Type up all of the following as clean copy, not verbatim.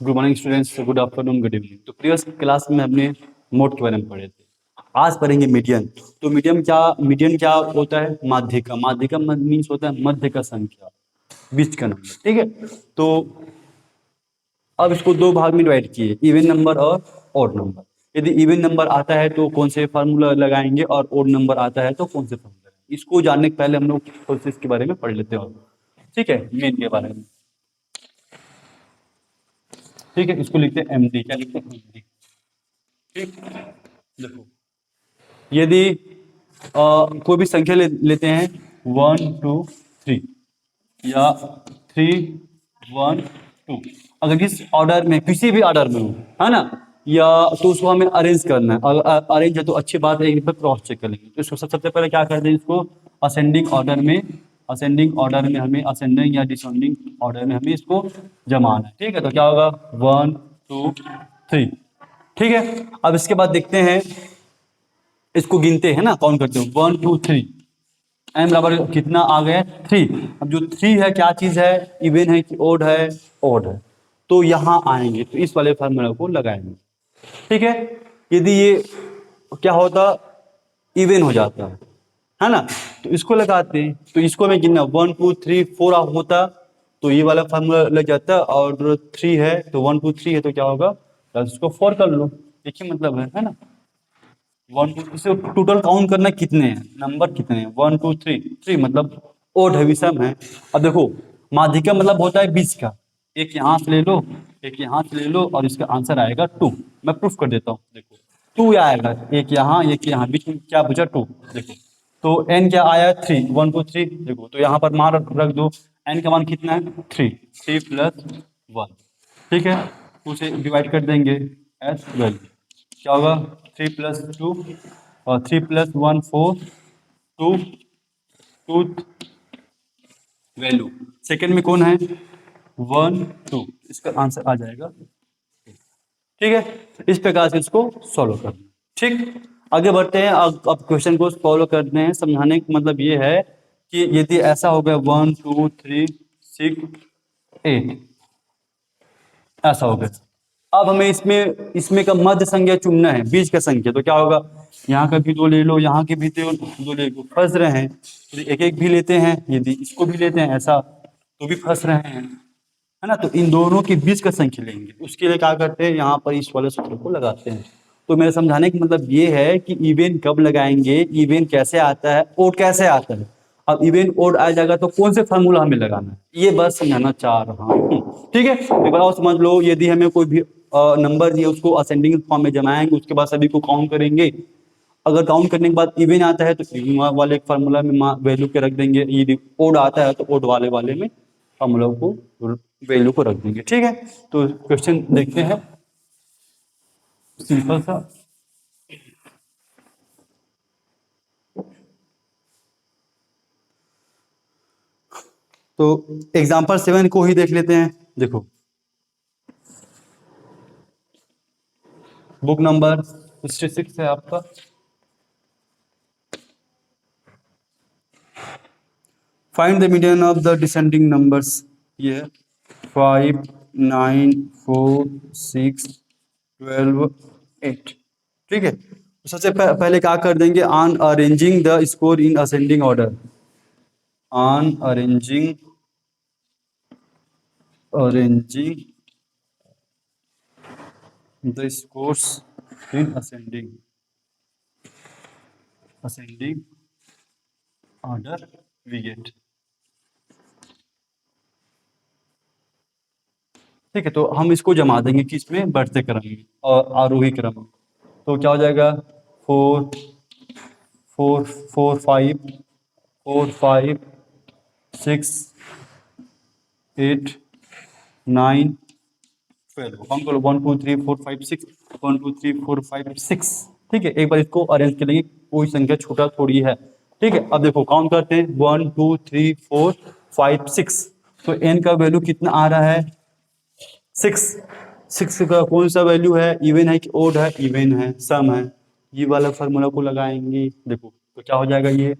Good morning students, good afternoon, good evening. तो previous class में हमने मोड के बारे में पढ़े थे। आज पढ़ेंगे मीडियन। तो मीडियन क्या होता है? माध्यिका। माध्यिका मीन्स होता है मध्य का संख्या, बीच का नंबर। ठीक है, तो अब इसको दो भाग में डिवाइड किए, इवन नंबर और ऑड नंबर। यदि इवन नंबर आता है तो कौन से फार्मूला लगाएंगे, और ऑड नंबर आता है तो कौन से फार्मूला लगाएंगे। इसको जानने के पहले हम लोग प्रोसेस के बारे में पढ़ लेते हैं। ठीक है, मेन के बारे में। ठीक है, इसको लिखते हैं एमडी। क्या लिखते हैं? एमडी। ठीक, देखो, यदि कोई भी संख्या लेते हैं 1 2 3 या 3 1 2, अगर किस ऑर्डर में, किसी भी ऑर्डर में हो, है ना, या तो उसको हमें अरेंज करना है। अगर अरेंज है तो अच्छी बात है, एक बार क्रॉस चेक कर लेंगे। तो इसको सबसे पहले क्या करते हैं, इसको असेंडिंग ऑर्डर में, हमें असेंडिंग या डिसेंडिंग ऑर्डर में हमें इसको जमाना है। ठीक है, तो क्या होगा 1 2 3। ठीक है, अब इसके बाद देखते हैं, इसको गिनते हैं ना, काउंट करते हैं 1 2 3। एम बराबर कितना आ गया? 3। अब जो 3 है क्या चीज है? इवन है कि ओड है? ओड है। तो यहां आएंगे तो इस वाले फार्मूला को लगाएंगे। ठीक है, यदि ये क्या होता, इवन हो जाता है ना, तो इसको लगाते हैं। तो इसको मैं गिनना 1 2 3 4 होता तो ये वाला फार्मूला लग जाता, और 3 है तो 1 2 3 है तो क्या होगा, बस इसको 4 कर लो। देखिए मतलब है ना। 1 2 इसे टोटल काउंट करना कितने हैं, नंबर कितने हैं, 1 2 3 3 मतलब ओड है, विषम है। अब देखो, माध्यिका मतलब होता है बीच का। एक यहाँ से ले लो, एक यहाँ से ले लो, और इसका आंसर आएगा 2। मैं प्रूफ कर देता हूँ, देखो 2 आएगा, एक यहाँ एक यहाँ, बीच में क्या बचा 2। देखो, तो एन क्या आया 3, 1 2 3। देखो, तो यहाँ पर मान रख दो, एन का मान कितना है 3, 3 प्लस 1। ठीक है, उसे डिवाइड कर देंगे एस वैल्यू, क्या होगा 3 प्लस 2 और 3 प्लस 1 4, 2 2 वैल्यू। सेकेंड में कौन है 1 2, इसका आंसर आ जाएगा। ठीक है, इस प्रकार से इसको सॉल्व करना। ठीक, आगे बढ़ते हैं। अब क्वेश्चन को सॉल्व करते हैं। समझाने का मतलब ये है कि यदि ऐसा हो गया 1 2 3 6 8, ऐसा हो गया। अब हमें इसमें इसमें का मध्य संख्या चुनना है, बीच का संख्या। तो क्या होगा, यहाँ का भी दो ले लो, यहाँ के भी दो ले लो, फंस रहे हैं। यदि एक एक भी लेते हैं, यदि इसको भी लेते हैं ऐसा, तो भी फंस रहे हैं, है ना। तो इन दोनों के बीच का संख्या लेंगे, उसके लिए क्या करते हैं, यहाँ पर इस वाले सूत्र को लगाते हैं। तो मेरे समझाने का मतलब ये है कि इवन कब लगाएंगे, इवन कैसे आता है, ओड कैसे आता है। अब इवन ओड आ जाएगा तो कौन से फार्मूला हमें लगाना है, ये बस समझाना चाह रहा हूँ। ठीक है, एक बार और समझ लो। यदि हमें कोई भी नंबर दिए, उसको असेंडिंग फॉर्म में जमाएंगे, उसके बाद सभी को काउंट करेंगे। अगर काउंट करने के बाद इवन आता है तो इवन वाले फार्मूला में वैल्यू के रख देंगे। यदि ओड आता है तो ओड वाले वाले में फार्मूला को, वैल्यू को रख देंगे। ठीक है, तो क्वेश्चन देखते हैं, सिंपल सा। तो एग्जांपल 7 को ही देख लेते हैं। देखो, बुक नंबर 66 है आपका। Find the median of the descending numbers. ये है 5 9 4 6 12 8। ठीक है, तो सबसे पहले क्या कर देंगे, on arranging the score in ascending order. On arranging the scores in ascending order we get। ठीक है, तो हम इसको जमा देंगे किस में, बढ़ते क्रम में और आरोही क्रम में। तो क्या हो जाएगा 4 4 4 5 4 5 6 8 9 12। हम करो 1 2 3 4 5 6, 1 2 3 4 5 6। ठीक है, एक बार इसको अरेंज करेंगे, कोई संख्या छोटा थोड़ी है। ठीक है, अब देखो काउंट करते हैं 1 2 3 4 5 6। तो एन का वैल्यू कितना आ रहा है 6। 6 का कौन सा वैल्यू है, इवन है कि ओड है, इवन है, सम है। ये वाला फार्मूला को लगाएंगे। देखो, तो क्या हो जाएगा, ये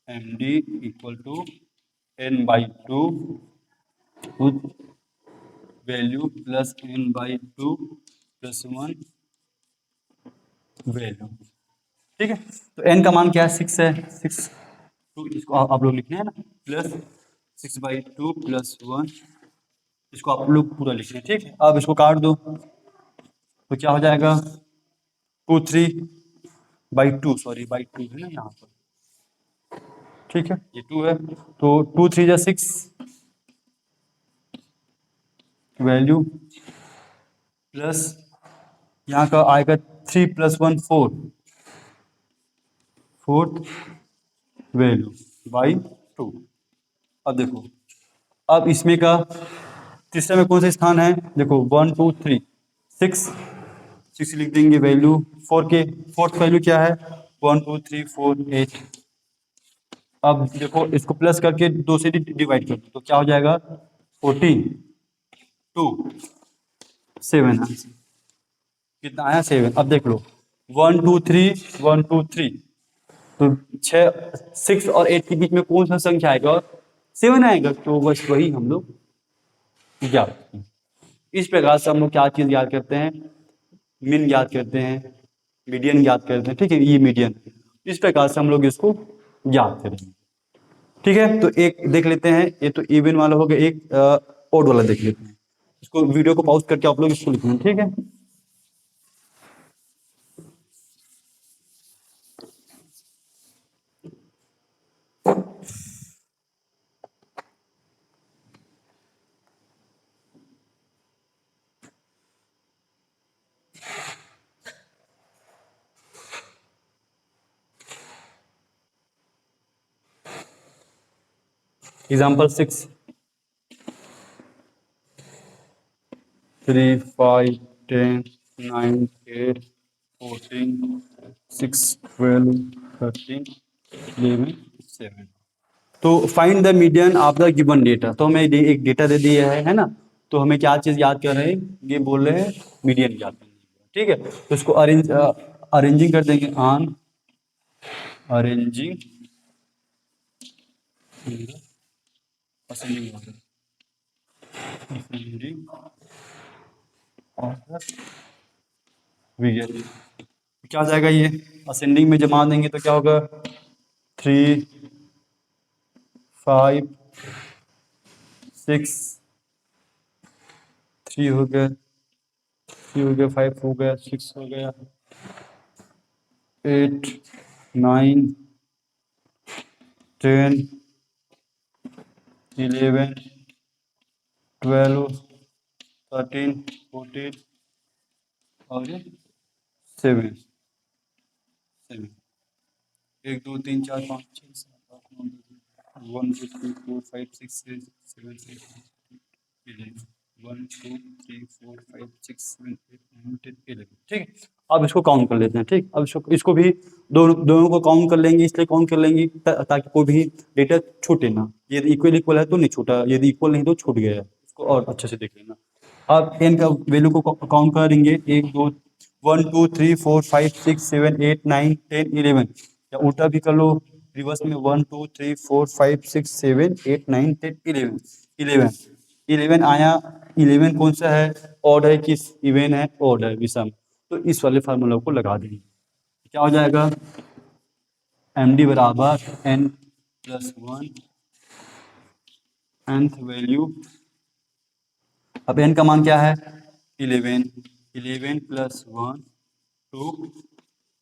M D equal to N by 2 value plus n by 2 plus 1 value. ठीक है, तो n का मान क्या है, 6 है। 6 तो इसको आप लोग लिखने हैं ना, प्लस 6/2 प्लस 1, इसको आप लोग पूरा लिख लें। ठीक है, अब इसको काट दो तो क्या हो जाएगा, 2 3/2, सॉरी बाई 2 है ना यहाँ पर। ठीक है, ये 2 है तो 2 3 जा 6 वैल्यू प्लस यहाँ का आएगा 3 प्लस 1 4 फोर्थ वैल्यू बाई 2। अब देखो, अब इसमें का तीसरे में कौन सा स्थान है, देखो 1 2 3 6 6 लिख देंगे वैल्यू 4 के, फोर्थ वैल्यू क्या है 1 2 3 4 8। अब देखो इसको प्लस करके 2 से डिवाइड कर दो तो क्या हो जाएगा 14 2 7, कितना आया 7। अब देख लो 1 2 3 1 2 3 तो 6 और 8 के बीच में कौन सा संख्या आएगा, 7 आएगा। तो बस वही हम लोग याद, इस प्रकार से हम लोग क्या चीज याद करते हैं, मीन याद करते हैं, मीडियन याद करते हैं। ठीक है, ये मीडियन, इस प्रकार से हम लोग इसको याद करेंगे। ठीक है, तो एक देख लेते हैं, ये तो इवन वाला हो गया, एक ओड वाला देख लेते हैं। इसको वीडियो को पॉज करके आप लोग इसको लिखना, ठीक है। एग्जाम्पल 6 3 5 10 9 8 14 6 12 13 11 7। तो find the median of the given data, तो हमें एक डेटा दे दिया है ना, तो हमें क्या चीज याद कर रहे हैं, ये बोल रहे हैं मीडियन याद करने। ठीक है, तो इसको अरेंजिंग कर देंगे, on arranging ascending order, ascending order वीएल। क्या हो जाएगा, ये असेंडिंग में जमा देंगे तो क्या होगा 3 5 6 3 हो गया, 3 हो गया, 5 हो गया, 6 हो गया, 8 9 10 11 12 13 14 और 7 7 1 2 3 4 5 6 7 8 9 10 1 2 3 4 5 6 7 8 11 1 2 3 4 5 6 7 8 9 10 11। ठीक है, अब इसको काउंट कर लेते हैं। ठीक, अब इसको भी दोनों को काउंट कर लेंगे, इसलिए काउंट कर लेंगे ताकि कोई भी डेटा छूटे ना। यदि इक्वल इक्वल है तो नहीं छूटा, यदि इक्वल नहीं तो छूट गया। इसको और अच्छे से देख लेना। अब एन का वैल्यू को काउंट करेंगे, 1 2 1 2 3 4 5 6 7 8 9 10 11, या उल्टा भी कर लो रिवर्स में 1 2 3 4 5 6 7 8 9 10 11 11 11 आया। 11 कौन सा है, ऑड है कि इवन है, ऑड है, विषम। तो इस वाले फार्मूला को लगा देंगे, क्या हो जाएगा एम डी बराबर n प्लस 1 nth वैल्यू। अब n का मान क्या है 11 11 प्लस 1 टू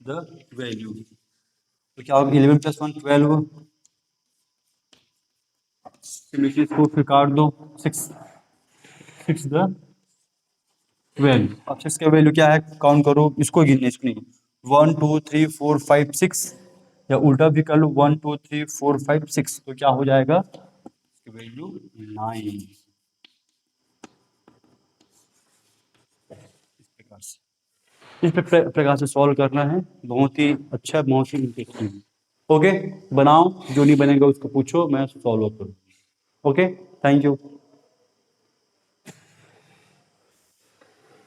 द वैल्यू, तो क्या होगा 11 प्लस 1 12। इसको फिर काट दो, 6 द वैल्यू। अब 6 का वैल्यू क्या है, काउंट करो, इसको गिनने, इसको नहीं, 1 2 3 4 5 6, या उल्टा भी कर लो 1 2 3 4 5 6, तो क्या हो जाएगा इसकी वैल्यू 9। इस प्रकार से, प्रकार से सॉल्व करना है, बहुत ही अच्छा, बहुत ही इंटरेस्टिंग। ओके, बनाओ, जो नहीं बनेगा उसको पूछो, मैं सॉल्व करूँ। Okay, thank you.